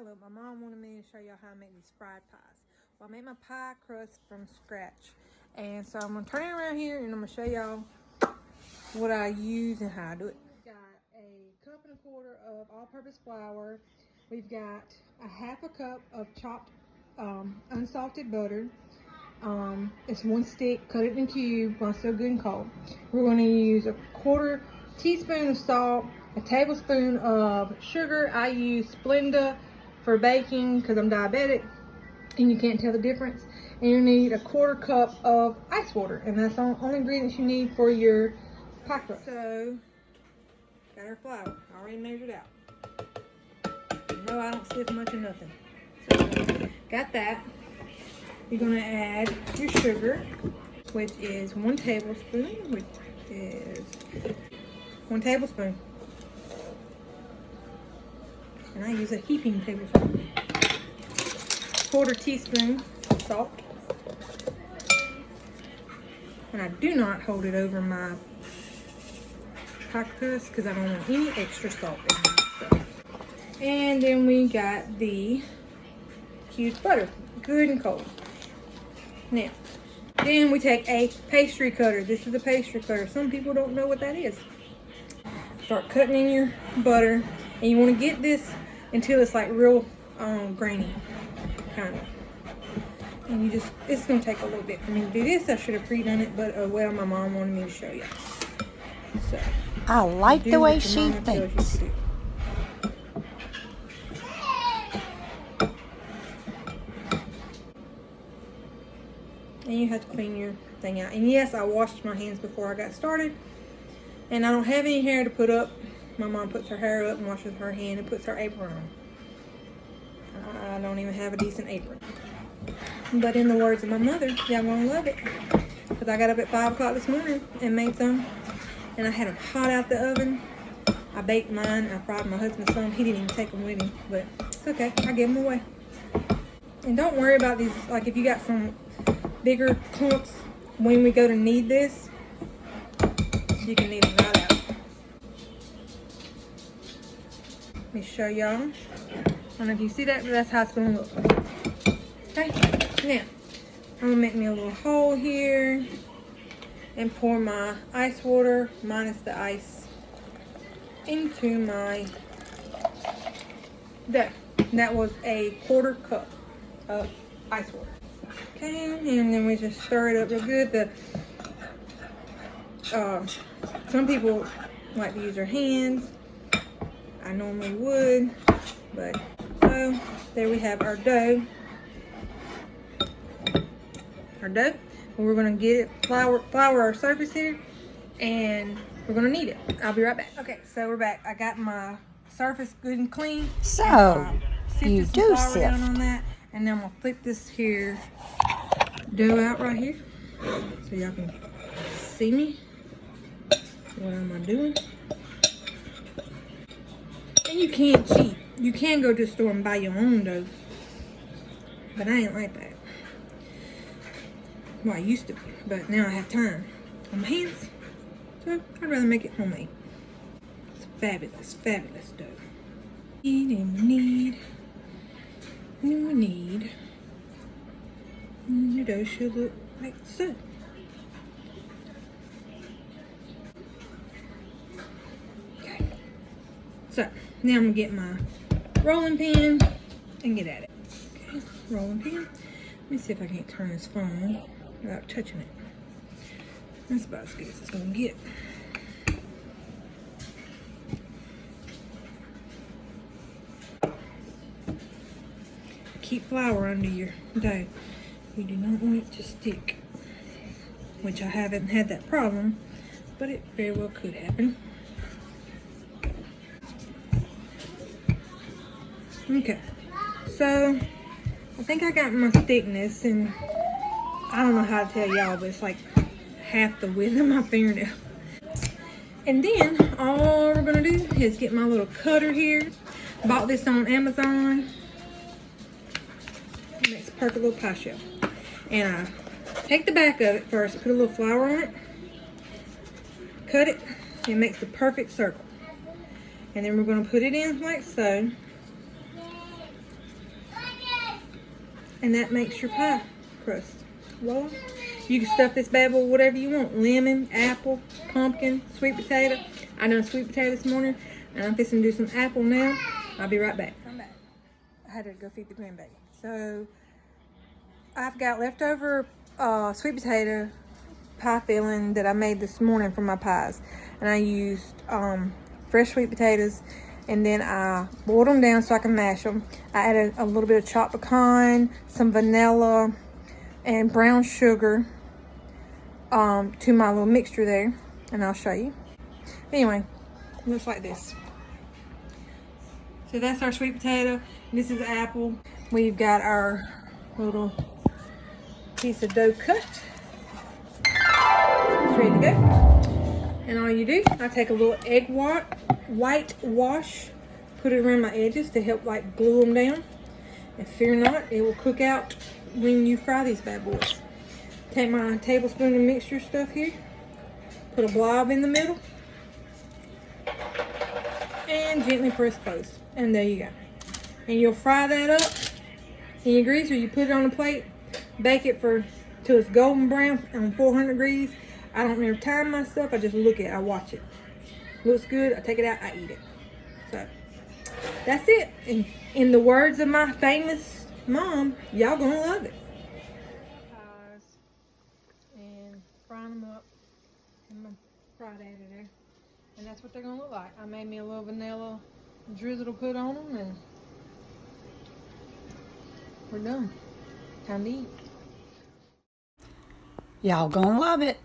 Look, my mom wanted me to show y'all how I make these fried pies. Well, I make my pie crust from scratch. And so I'm gonna turn it around here and I'm gonna show y'all what I use and how I do it. We've got a 1.25 cups of all-purpose flour. We've got a 1/2 cup of chopped unsalted butter. It's 1 stick, cut it in cubes while it's still good and cold. We're going to use a 1/4 teaspoon of salt, a tablespoon of sugar. I use Splenda for baking because I'm diabetic and you can't tell the difference. And you need a 1/4 cup of ice water, and that's the only ingredients you need for your pie crust. So, got our flour already measured out. You know I don't sift much of nothing. So, got that. You're gonna add your sugar, which is 1 tablespoon, which is 1 tablespoon. And I use a heaping tablespoon. 1/4 teaspoon salt. And I do not hold it over my pie crust because I don't want any extra salt in it. So. And then we got the cubed butter, good and cold. Now, then we take a pastry cutter. This is a pastry cutter. Some people don't know what that is. Start cutting in your butter, and you want to get this until it's like real grainy, kind of. And you just, it's going to take a little bit for me to do this. I should have pre-done it, but well, my mom wanted me to show you. So, I like the way she thinks. And you have to clean your thing out. And yes, I washed my hands before I got started. And I don't have any hair to put up. My mom puts her hair up and washes her hand and puts her apron on. I don't even have a decent apron. But in the words of my mother, y'all gonna love it. Because I got up at 5 o'clock this morning and made some. And I had them hot out the oven. I baked mine. I fried my husband's some. He didn't even take them with him. But it's okay. I gave them away. And don't worry about these. Like if you got some bigger clumps, when we go to knead this, you can knead them right out. Let me show y'all. I don't know if you see that, but that's how it's gonna look. Okay, now I'm gonna make me a little hole here and pour my ice water minus the ice into my dough. That was a 1/4 cup of ice water. Okay, and then we just stir it up real good. Some people like to use their hands. I normally would, but so there we have our dough. And we're gonna get it flour our surface here, and we're gonna knead it. I'll be right back. Okay, so we're back. I got my surface good and clean. So you do sift. Down on that, and then I'm gonna flip this here dough out right here, so y'all can see me. What am I doing? And you can't cheat. You can go to the store and buy your own dough, but I ain't like that. Well, I used to, but now I have time on my hands, so I'd rather make it homemade. It's fabulous, fabulous dough. And we need, your dough should look like so. Okay, so now I'm gonna get my rolling pin and get at it. Okay, rolling pin. Let me see if I can't turn this phone without touching it. That's about as good as it's gonna get. Keep flour under your dough. You do not want it to stick, which I haven't had that problem, but it very well could happen. Okay, so I think I got my thickness, and I don't know how to tell y'all, but it's like half the width of my fingernail. And then all we're gonna do is get my little cutter here. Bought this on Amazon. It makes a perfect little pie shell. And I take the back of it first, put a little flour on it, cut it, and it makes the perfect circle. And then we're gonna put it in like so. And that makes your pie crust. Voila. You can stuff this bad boy with whatever you want. Lemon, apple, pumpkin, sweet potato. I done sweet potato this morning, and I'm fixing to do some apple now. I'll be right back. I'm back. I had to go feed the grandbaby. So I've got leftover sweet potato pie filling that I made this morning for my pies. And I used fresh sweet potatoes, and then I boiled them down so I can mash them. I added a little bit of chopped pecan, some vanilla, and brown sugar to my little mixture there, and I'll show you. Anyway, it looks like this. So that's our sweet potato. This is apple. We've got our little piece of dough cut. It's ready to go. And all you do, I take a little egg white wash, put it around my edges to help like glue them down. And fear not, it will cook out when you fry these bad boys. Take my tablespoon of mixture stuff here, put a blob in the middle, and gently press close. And there you go. And you'll fry that up in your grease, or you put it on a plate, bake it till it's golden brown on 400 degrees. I don't never time my stuff, I just look at it, I watch it. Looks good, I take it out, I eat it. So that's it. And in the words of my famous mom, y'all gonna love it. Pies and frying them up in my fried egg there. And that's what they're gonna look like. I made me a little vanilla drizzle to put on them, and we're done. Time to eat. Y'all gonna love it.